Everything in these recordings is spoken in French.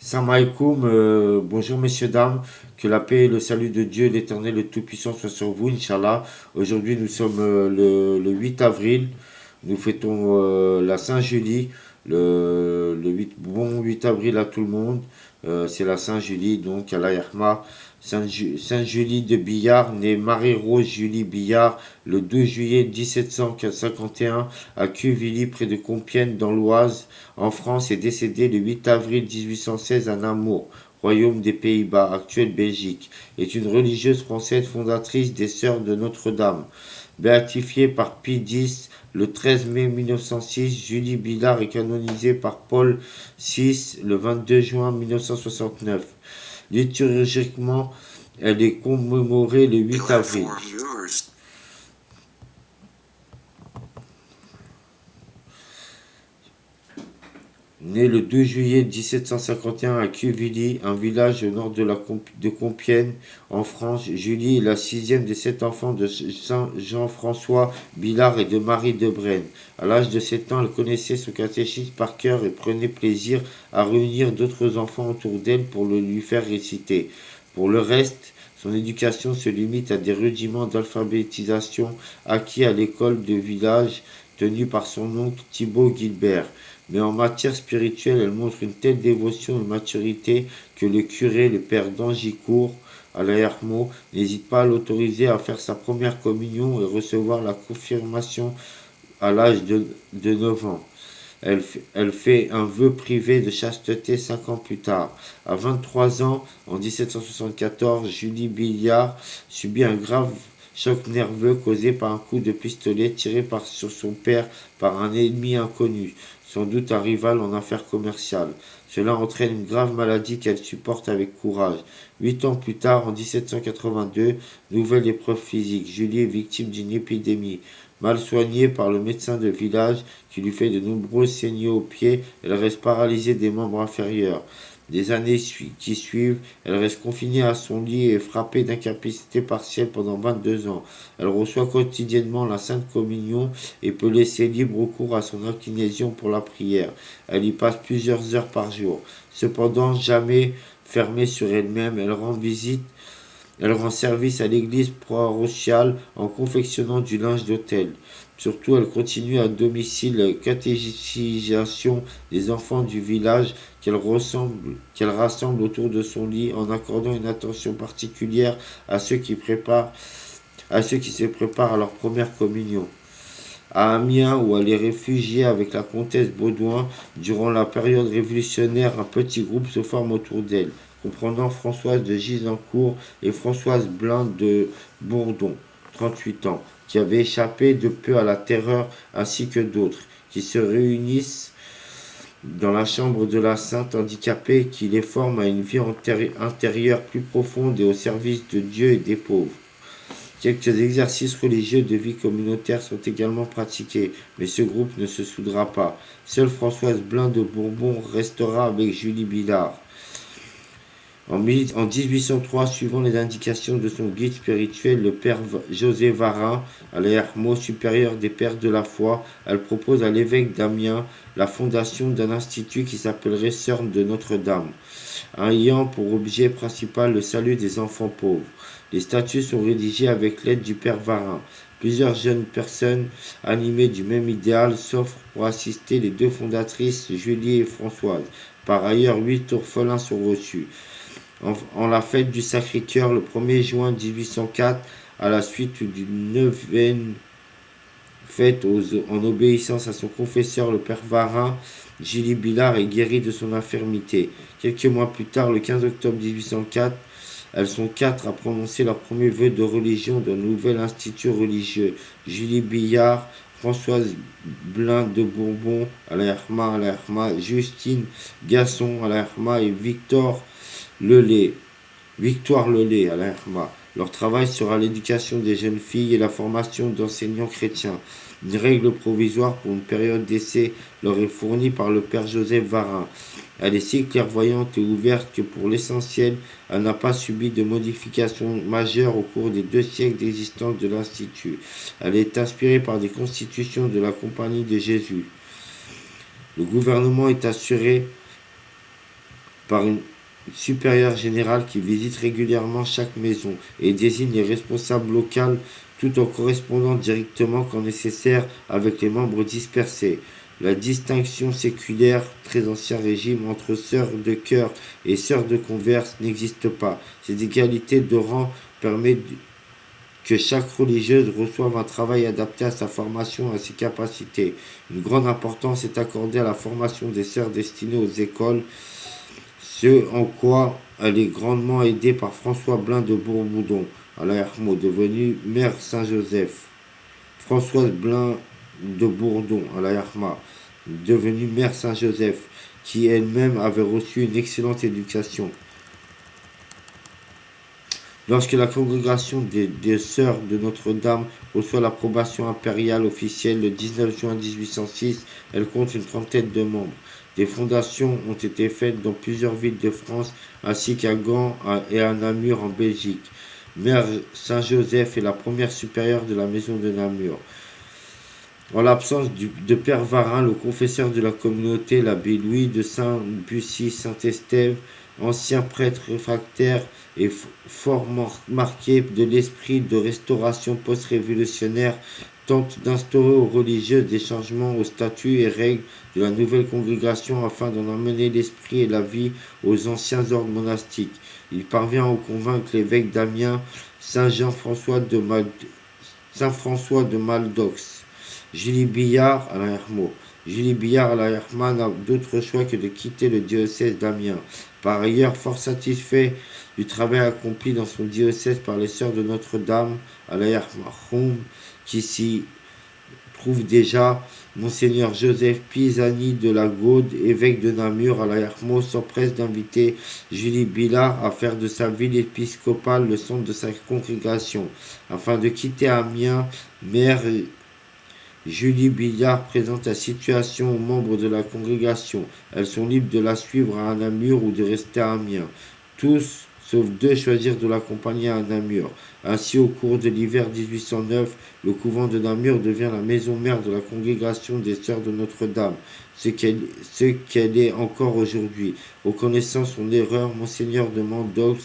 Salam alaikum, bonjour messieurs, dames, que la paix et le salut de Dieu, l'Éternel, le Tout-Puissant soit sur vous, Inch'Allah. Aujourd'hui nous sommes le 8 avril, nous fêtons la Saint-Julie, bon 8 avril à tout le monde. C'est la Saint-Julie, donc Allah Yahma. Sainte-Julie de Billard, née Marie-Rose Julie Billard le 12 juillet 1751 à Quevilly, près de Compiègne, dans l'Oise, en France, est décédée le 8 avril 1816 à Namur, royaume des Pays-Bas, actuelle Belgique. Est une religieuse française fondatrice des Sœurs de Notre-Dame. Béatifiée par Pie X le 13 mai 1906, Julie Billard est canonisée par Paul VI le 22 juin 1969. Liturgiquement, elle est commémorée le 8 avril. Née le 12 juillet 1751 à Quevilly, un village au nord de Compiègne, en France, Julie est la sixième des 7 enfants de Saint Jean-François Billard et de Marie de Brenne. À l'âge de 7 ans, elle connaissait son catéchisme par cœur et prenait plaisir à réunir d'autres enfants autour d'elle pour le lui faire réciter. Pour le reste, son éducation se limite à des rudiments d'alphabétisation acquis à l'école de village tenue par son oncle Thibaut Gilbert. Mais en matière spirituelle, elle montre une telle dévotion et maturité que le curé, le père d'Angicourt, à l'Ayarmo, n'hésite pas à l'autoriser à faire sa première communion et recevoir la confirmation à l'âge de 9 ans. Elle fait un vœu privé de chasteté 5 ans plus tard. À 23 ans, en 1774, Julie Billard subit un grave choc nerveux causé par un coup de pistolet tiré sur son père par un ennemi inconnu, sans doute un rival en affaires commerciales. Cela entraîne une grave maladie qu'elle supporte avec courage. 8 ans plus tard, en 1782, nouvelle épreuve physique. Julie est victime d'une épidémie. Mal soignée par le médecin de village qui lui fait de nombreuses saignées aux pieds, elle reste paralysée des membres inférieurs. Des années qui suivent, elle reste confinée à son lit et frappée d'incapacité partielle pendant 22 ans. Elle reçoit quotidiennement la Sainte Communion et peut laisser libre cours à son inclinaison pour la prière. Elle y passe plusieurs heures par jour. Cependant, jamais fermée sur elle-même, elle rend service à l'église paroissiale en confectionnant du linge d'autel. Surtout, elle continue à domicile la catéchisation des enfants du village qu'elle rassemble autour de son lit en accordant une attention particulière à à ceux qui se préparent à leur première communion. À Amiens, où elle est réfugiée avec la comtesse Baudouin, durant la période révolutionnaire, un petit groupe se forme autour d'elle, comprenant Françoise de Gisancourt et Françoise Blin de Bourdon, 38 ans, qui avaient échappé de peu à la terreur, ainsi que d'autres, qui se réunissent dans la chambre de la sainte handicapée qui les forme à une vie intérieure plus profonde et au service de Dieu et des pauvres. Quelques exercices religieux de vie communautaire sont également pratiqués, mais ce groupe ne se soudera pas. Seule Françoise Blin de Bourbon restera avec Julie Billard. En 1803, suivant les indications de son guide spirituel, le père José Varin, à l'Hermo supérieur des pères de la foi, elle propose à l'évêque d'Amiens la fondation d'un institut qui s'appellerait Sœurs de Notre-Dame, ayant pour objet principal le salut des enfants pauvres. Les statuts sont rédigés avec l'aide du père Varin. Plusieurs jeunes personnes animées du même idéal s'offrent pour assister les deux fondatrices, Julie et Françoise. Par ailleurs, 8 orphelins sont reçus. En la fête du Sacré-Cœur, le 1er juin 1804, à la suite d'une neuvaine faite en obéissance à son confesseur, le père Varin, Julie Billard est guérie de son infirmité. Quelques mois plus tard, le 15 octobre 1804, elles sont 4 à prononcer leur premier vœu de religion d'un nouvel institut religieux. Julie Billard, Françoise Blin de Bourbon, à l'Herma, Justine Gasson, à l'Herma, et Victoire Lelay, à l'Herma. Leur travail sera l'éducation des jeunes filles et la formation d'enseignants chrétiens. Une règle provisoire pour une période d'essai leur est fournie par le père Joseph Varin. Elle est si clairvoyante et ouverte que pour l'essentiel, elle n'a pas subi de modifications majeures au cours des 2 siècles d'existence de l'Institut. Elle est inspirée par des constitutions de la Compagnie de Jésus. Le gouvernement est assuré par une supérieure générale qui visite régulièrement chaque maison et désigne les responsables locaux tout en correspondant directement quand nécessaire avec les membres dispersés. La distinction séculaire, très ancien régime, entre sœurs de cœur et sœurs de converse n'existe pas. Cette égalité de rang permet que chaque religieuse reçoive un travail adapté à sa formation et à ses capacités. Une grande importance est accordée à la formation des sœurs destinées aux écoles, ce en quoi elle est grandement aidée par François Blin de Bourboudon, à la Hermo, devenu maire Saint-Joseph. Françoise Blin de Bourdon, à la Herma, devenue mère Saint-Joseph, qui elle-même avait reçu une excellente éducation. Lorsque la congrégation des Sœurs de Notre-Dame reçoit l'approbation impériale officielle le 19 juin 1806, elle compte une trentaine de membres. Des fondations ont été faites dans plusieurs villes de France, ainsi qu'à Gand et à Namur en Belgique. Mère Saint-Joseph est la première supérieure de la maison de Namur. En l'absence de Père Varin, le confesseur de la communauté, l'abbé Louis de Saint-Bussy-Saint-Estève, ancien prêtre réfractaire et fort marqué de l'esprit de restauration post-révolutionnaire, tente d'instaurer aux religieuses des changements aux statuts et règles de la nouvelle congrégation afin d'en amener l'esprit et la vie aux anciens ordres monastiques. Il parvient à convaincre l'évêque d'Amiens, Saint-François de Maldox, Julie Billard à la Hermo. Julie Billard à la Herma n'a d'autre choix que de quitter le diocèse d'Amiens. Par ailleurs, fort satisfait du travail accompli dans son diocèse par les Sœurs de Notre-Dame à la Herma, qui s'y trouve déjà, Monseigneur Joseph Pisani de la Gaude, évêque de Namur à la Hermo, s'empresse d'inviter Julie Billard à faire de sa ville épiscopale le centre de sa congrégation. Afin de quitter Amiens, mère Julie Billard présente la situation aux membres de la congrégation. Elles sont libres de la suivre à Namur ou de rester à Amiens. Tous, sauf deux, choisirent de l'accompagner à Namur. Ainsi, au cours de l'hiver 1809, le couvent de Namur devient la maison mère de la congrégation des Sœurs de Notre-Dame, ce qu'elle est encore aujourd'hui. Reconnaissant son erreur, Monseigneur de Mandox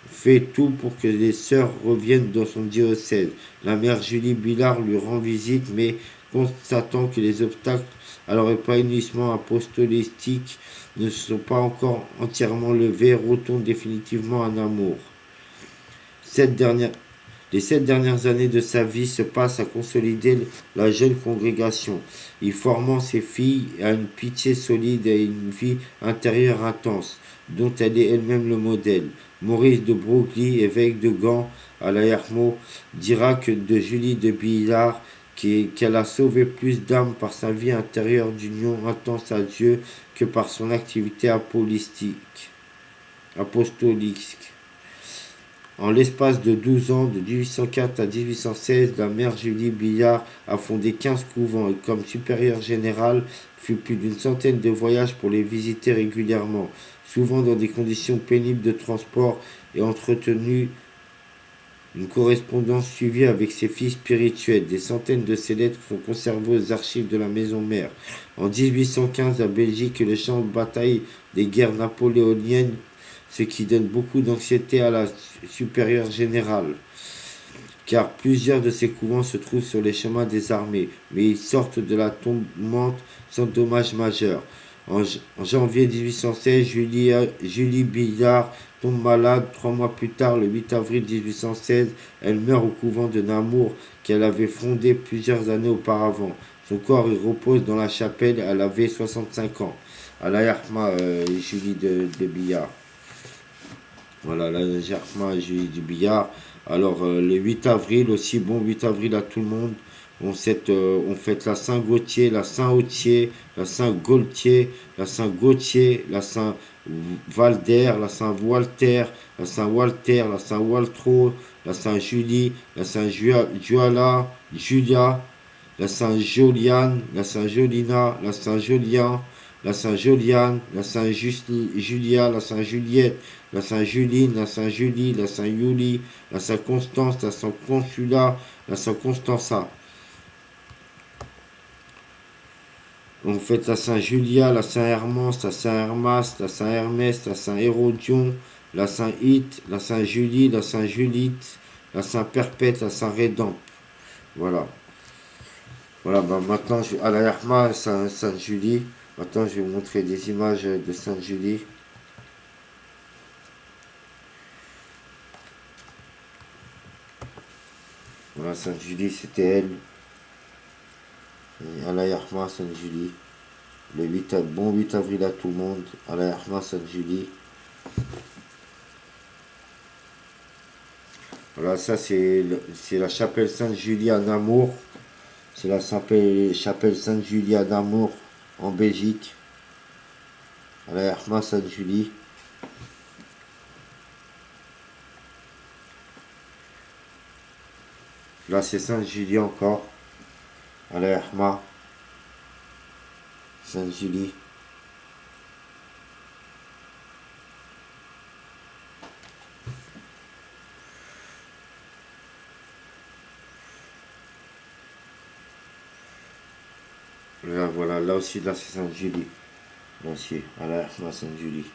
fait tout pour que les sœurs reviennent dans son diocèse. La mère Julie Billard lui rend visite, mais constatant que les obstacles à leur épanouissement apostolistique ne sont pas encore entièrement levés, retourne définitivement à Namur. Les 7 dernières années de sa vie se passent à consolider la jeune congrégation, y formant ses filles à une pitié solide et à une vie intérieure intense, dont elle est elle-même le modèle. Maurice de Broglie, évêque de Gand à la Hermo, dira que de Julie de Billard qu'elle a sauvé plus d'âmes par sa vie intérieure d'union intense à Dieu que par son activité apostolique. En l'espace de 12 ans, de 1804 à 1816, la mère Julie Billard a fondé 15 couvents et comme supérieure générale, fit plus d'une centaine de voyages pour les visiter régulièrement, souvent dans des conditions pénibles de transport, et entretenu une correspondance suivie avec ses filles spirituelles. Des centaines de ces lettres sont conservées aux archives de la maison mère. En 1815, la Belgique est le champ de bataille des guerres napoléoniennes, ce qui donne beaucoup d'anxiété à la supérieure générale, car plusieurs de ces couvents se trouvent sur les chemins des armées, mais ils sortent de la tourmente sans dommage majeur. En janvier 1816, Julie Billard tombe malade. 3 mois plus tard, le 8 avril 1816, elle meurt au couvent de Namur qu'elle avait fondé plusieurs années auparavant. Son corps y repose dans la chapelle. Elle avait 65 ans. À la Herma, Julie de Billard. Voilà, la Herma, Julie de Billard. Alors, le 8 avril aussi, bon 8 avril à tout le monde. On fête la Saint-Gauthier, la Saint-Autier, la Saint-Gaultier, la Saint-Gauthier, la Saint-Valder, la Saint-Walter, la Saint-Walter, la Saint-Waltro, la Saint-Julie, la Saint-Julia, la Saint-Joliane, la Saint-Jolina, la Saint-Jolien, la Saint-Joliane, la Saint-Julia, la Saint-Juliette, la Saint-Juline, la Saint-Julie, la Saint-Julie, la Saint-Constance, la Saint-Consula, la Saint-Constança. On fête la Saint-Julia, la Saint-Hermance, la Saint-Hermas, la Saint-Hermès, la Saint-Hérodion, la Saint-Hite, la Saint-Julie, la Saint-Julite, la Saint-Perpète, la Saint-Rédempte. Voilà. Voilà, bah maintenant, à la Herma, Sainte-Julie. Maintenant, je vais vous montrer des images de Sainte-Julie. Voilà, Sainte-Julie, c'était elle. Et à la Herma, Sainte-Julie. Bon 8 avril à tout le monde. À la Herma, Sainte-Julie. Voilà, ça, c'est la chapelle Sainte-Julie à Namur. C'est la chapelle Sainte-Julie à Namur, en Belgique. À la Herma, Sainte-Julie. Là, c'est Sainte-Julie encore. À la Herma, Sainte-Julie. Là, voilà, là aussi, là, c'est Sainte-Julie. Là aussi, à la Herma, Sainte-Julie.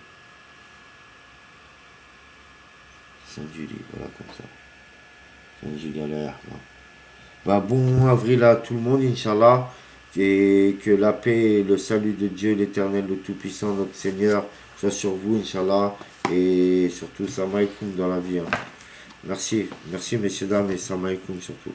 Sainte-Julie, voilà, comme ça. Sainte-Julie à la Herma. Bah, bon avril à tout le monde, Inch'Allah. Et que la paix et le salut de Dieu, l'Éternel, le Tout-Puissant, notre Seigneur, soit sur vous, Inch'Allah. Et surtout, Salam alaikum dans la vie. Hein. Merci, merci messieurs, dames, et Salam alaikum surtout.